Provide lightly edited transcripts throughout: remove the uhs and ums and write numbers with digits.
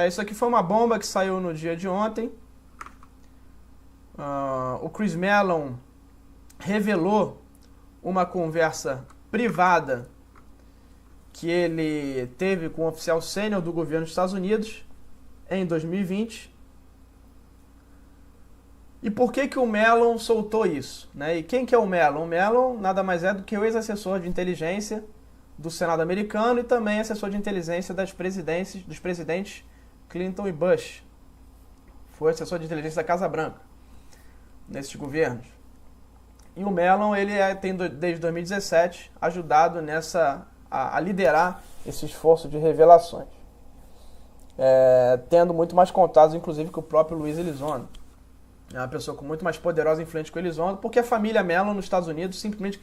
Isso aqui foi uma bomba que saiu no dia de ontem. O Chris Mellon revelou uma conversa privada que ele teve com um oficial sênior do governo dos Estados Unidos em 2020. E por que o Mellon soltou isso, né? E quem que é o Mellon? O Mellon nada mais é do que o ex-assessor de inteligência do Senado americano e também assessor de inteligência dos presidentes Clinton e Bush. Foi assessor de inteligência da Casa Branca nesses governos. E o Mellon, ele tem desde 2017 ajudado a liderar esse esforço de revelações. Tendo muito mais contatos, inclusive, que o próprio Luiz Elizondo. É uma pessoa com muito mais poderosa e influente que o Elizondo, porque a família Mellon nos Estados Unidos simplesmente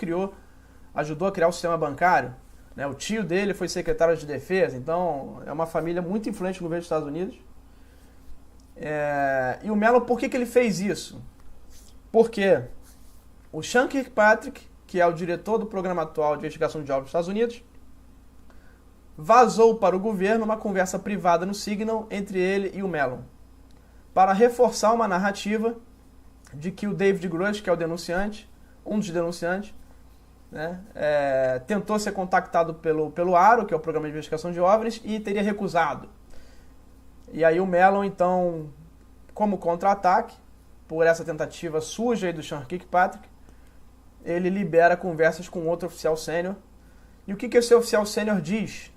ajudou a criar o sistema bancário. Né? O tio dele foi secretário de defesa, então é uma família muito influente no governo dos Estados Unidos. E o Mellon, por que ele fez isso? Porque o Sean Kirkpatrick, que é o diretor do Programa Atual de Investigação de Jovens dos Estados Unidos, vazou para o governo uma conversa privada no Signal entre ele e o Mellon, para reforçar uma narrativa de que o David Grush, que é o denunciante, um dos denunciantes, né, tentou ser contactado pelo ARO, que é o Programa de Investigação de OVNIs, e teria recusado. E aí o Mellon, então, como contra-ataque, por essa tentativa suja aí do Sean Kirkpatrick, ele libera conversas com outro oficial sênior. E o que esse oficial sênior diz?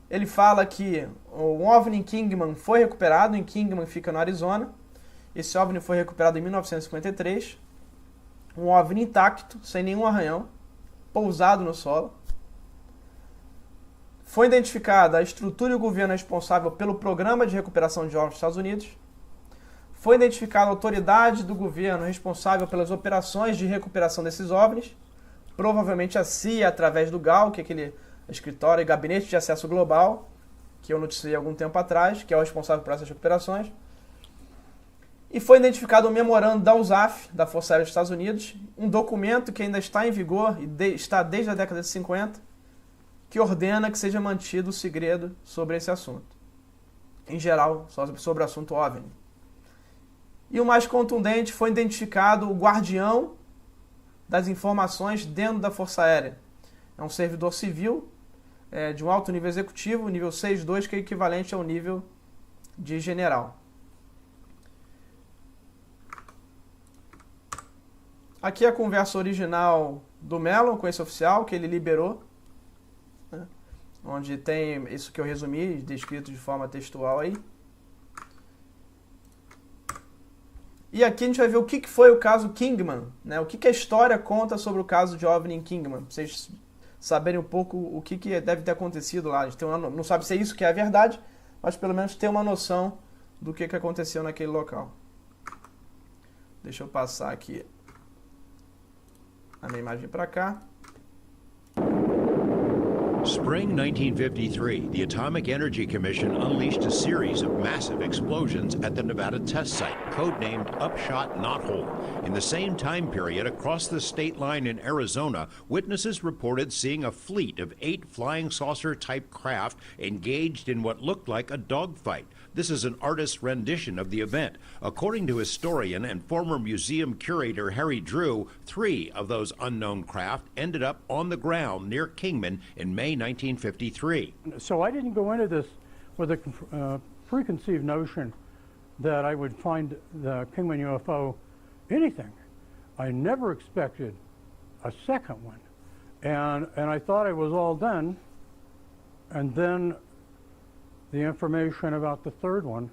Ele fala que o OVNI em Kingman foi recuperado, em Kingman fica no Arizona. Esse OVNI foi recuperado em 1953. Um OVNI intacto, sem nenhum arranhão, pousado no solo. Foi identificada a estrutura e o governo responsável pelo Programa de Recuperação de OVNIs dos Estados Unidos. Foi identificada a autoridade do governo responsável pelas operações de recuperação desses OVNIs, provavelmente a CIA através do GAO, que é aquele escritório e gabinete de acesso global, que eu noticiei há algum tempo atrás, que é o responsável por essas recuperações. E foi identificado um memorando da USAF, da Força Aérea dos Estados Unidos, um documento que ainda está em vigor e está desde a década de 50, que ordena que seja mantido o segredo sobre esse assunto. Em geral, sobre o assunto OVNI. E o mais contundente, foi identificado o guardião das informações dentro da Força Aérea. É um servidor civil de um alto nível executivo, nível 6.2, que é equivalente ao nível de general. Aqui é a conversa original do Mellon com esse oficial, que ele liberou, né? Onde tem isso que eu resumi, descrito de forma textual aí. E aqui a gente vai ver o que foi o caso Kingman, né? O que a história conta sobre o caso de OVNI em Kingman, para vocês saberem um pouco o que deve ter acontecido lá. A gente não sabe se é isso que é a verdade, mas pelo menos ter uma noção do que aconteceu naquele local. Deixa eu passar aqui a minha imagem para cá. Spring 1953, the Atomic Energy Commission unleashed a series of massive explosions at the Nevada test site, codenamed Upshot Knothole. In the same time period, across the state line in Arizona, witnesses reported seeing a fleet of 8 flying saucer-type craft engaged in what looked like a dogfight. This is an artist's rendition of the event. According to historian and former museum curator Harry Drew, 3 of those unknown craft ended up on the ground near Kingman in May 1953. So I didn't go into this with a preconceived notion that I would find the Kingman UFO anything. I never expected a second one. And I thought it was all done, and then the information about the third one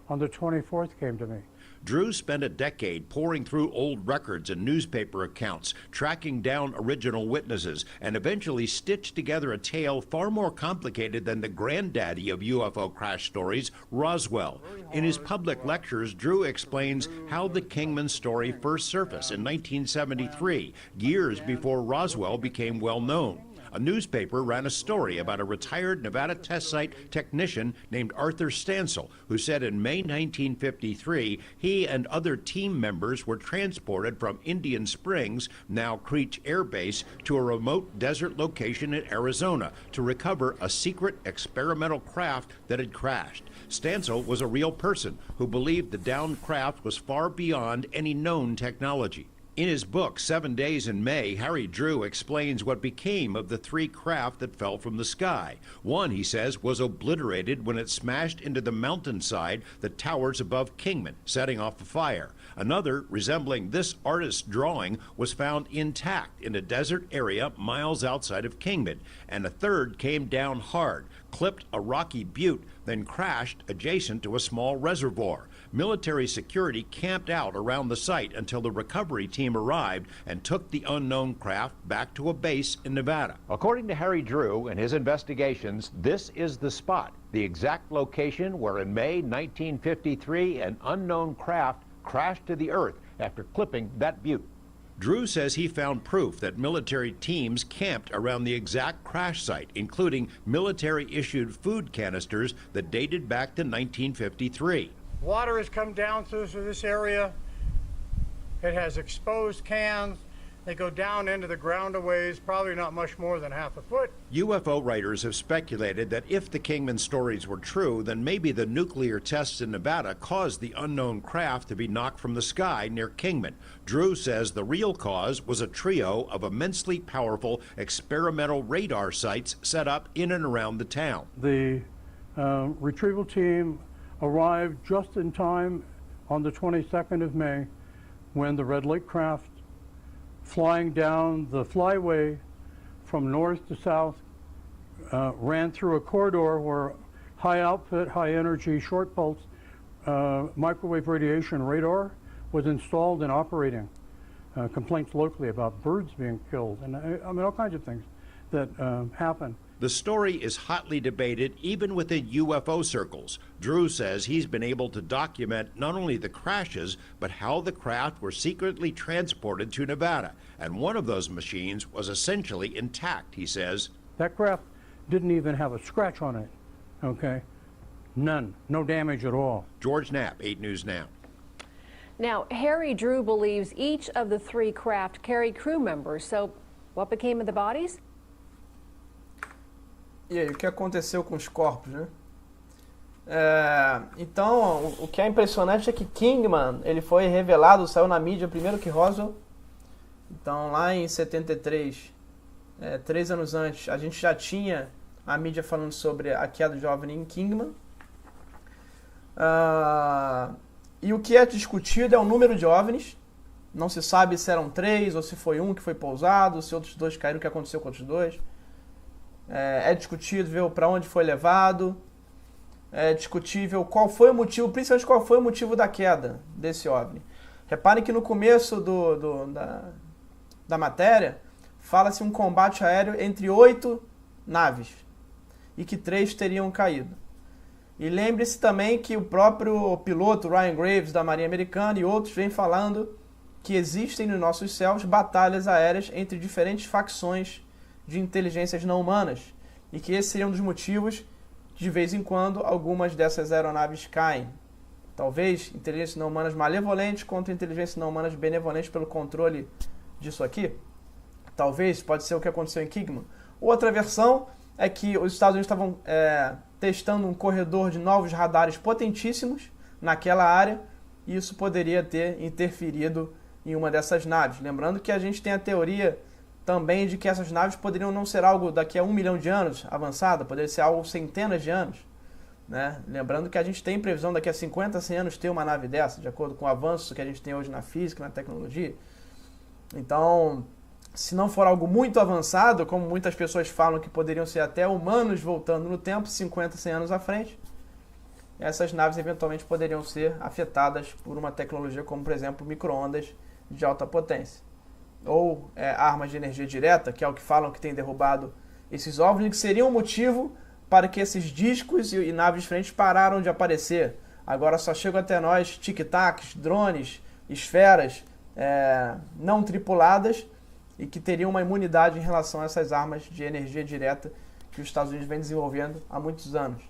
on the 24th came to me. Drew spent a decade poring through old records and newspaper accounts, tracking down original witnesses, and eventually stitched together a tale far more complicated than the granddaddy of UFO crash stories, Roswell. In his public lectures, Drew explains how the Kingman story first surfaced in 1973, years before Roswell became well known. a newspaper ran a story about a retired Nevada test site technician named Arthur Stansel, who said in May 1953 he and other team members were transported from Indian Springs, now Creech Air Base, to a remote desert location in Arizona to recover a secret experimental craft that had crashed. Stansel was a real person who believed the downed craft was far beyond any known technology. In his book, 7 Days in May, Harry Drew explains what became of the 3 craft that fell from the sky. One, he says, was obliterated when it smashed into the mountainside that towers above Kingman, setting off a fire. Another, resembling this artist's drawing, was found intact in a desert area miles outside of Kingman. And a third came down hard, clipped a rocky butte, then crashed adjacent to a small reservoir. Military security camped out around the site until the recovery team arrived and took the unknown craft back to a base in Nevada. According to Harry Drew and his investigations, this is the spot, the exact location where in May 1953 an unknown craft crashed to the earth after clipping that butte. Drew says he found proof that military teams camped around the exact crash site, including military-issued food canisters that dated back to 1953. Water has come down through this area. It has exposed cans. They go down into the ground a ways, probably not much more than half a foot. UFO writers have speculated that if the Kingman stories were true, then maybe the nuclear tests in Nevada caused the unknown craft to be knocked from the sky near Kingman. Drew says the real cause was a trio of immensely powerful experimental radar sites set up in and around the town. The retrieval team arrived just in time on the 22nd of May when the Red Lake craft, flying down the flyway from north to south, ran through a corridor where high output, high energy, short pulse microwave radiation radar was installed and operating. Complaints locally about birds being killed, and I mean all kinds of things that happen. The story is hotly debated even within UFO circles. Drew says he's been able to document not only the crashes, but how the craft were secretly transported to Nevada. And one of those machines was essentially intact, he says. That craft didn't even have a scratch on it, okay? None, no damage at all. George Knapp, 8 News Now. Now, Harry Drew believes each of the 3 craft carried crew members. So what became of the bodies? E aí, o que aconteceu com os corpos, né? Então, o que é impressionante é que Kingman, ele foi revelado, saiu na mídia primeiro que Roswell. Então, lá em 73, 3 anos antes, a gente já tinha a mídia falando sobre a queda de OVNI em Kingman. E o que é discutido é o número de OVNIs. Não se sabe se eram 3 ou se foi um que foi pousado, se outros 2 caíram, o que aconteceu com outros 2. É discutível ver para onde foi levado, é discutível qual foi o motivo, principalmente qual foi o motivo da queda desse OVNI. Reparem que no começo da matéria fala-se um combate aéreo entre 8 naves e que 3 teriam caído. E lembre-se também que o próprio piloto Ryan Graves da Marinha Americana e outros vêm falando que existem nos nossos céus batalhas aéreas entre diferentes facções de inteligências não humanas, e que esse seria um dos motivos de vez em quando algumas dessas aeronaves caem. Talvez inteligências não humanas malevolentes contra inteligências não humanas benevolentes pelo controle disso aqui. Talvez, pode ser o que aconteceu em Kingman. Outra versão é que os Estados Unidos estavam testando um corredor de novos radares potentíssimos naquela área, e isso poderia ter interferido em uma dessas naves. Lembrando que a gente tem a teoria também de que essas naves poderiam não ser algo daqui a 1 milhão de anos avançada, poderia ser algo centenas de anos, né? Lembrando que a gente tem previsão daqui a 50, 100 anos ter uma nave dessa, de acordo com o avanço que a gente tem hoje na física, na tecnologia. Então, se não for algo muito avançado, como muitas pessoas falam que poderiam ser até humanos voltando no tempo, 50, 100 anos à frente, essas naves eventualmente poderiam ser afetadas por uma tecnologia como, por exemplo, micro-ondas de alta potência. Ou armas de energia direta, que é o que falam que tem derrubado esses OVNIs, que seria um motivo para que esses discos e naves diferentes pararam de aparecer. Agora só chegam até nós tic-tacs, drones, esferas não tripuladas, e que teriam uma imunidade em relação a essas armas de energia direta que os Estados Unidos vem desenvolvendo há muitos anos.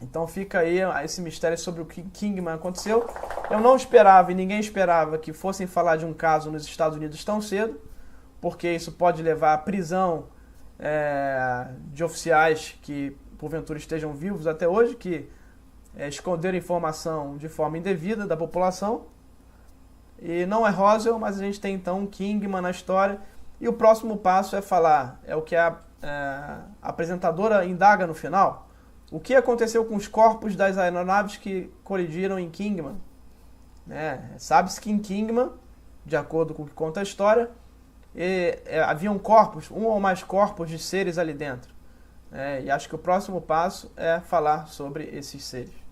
Então fica aí esse mistério sobre o que Kingman aconteceu. Eu não esperava e ninguém esperava que fossem falar de um caso nos Estados Unidos tão cedo, porque isso pode levar à prisão de oficiais que porventura estejam vivos até hoje, que esconderam informação de forma indevida da população. E não é Roswell, mas a gente tem então um Kingman na história. E o próximo passo é falar, é o que a apresentadora indaga no final. O que aconteceu com os corpos das aeronaves que colidiram em Kingman? Sabe-se que em Kingman, de acordo com o que conta a história, haviam corpos, um ou mais corpos de seres ali dentro. E acho que o próximo passo é falar sobre esses seres.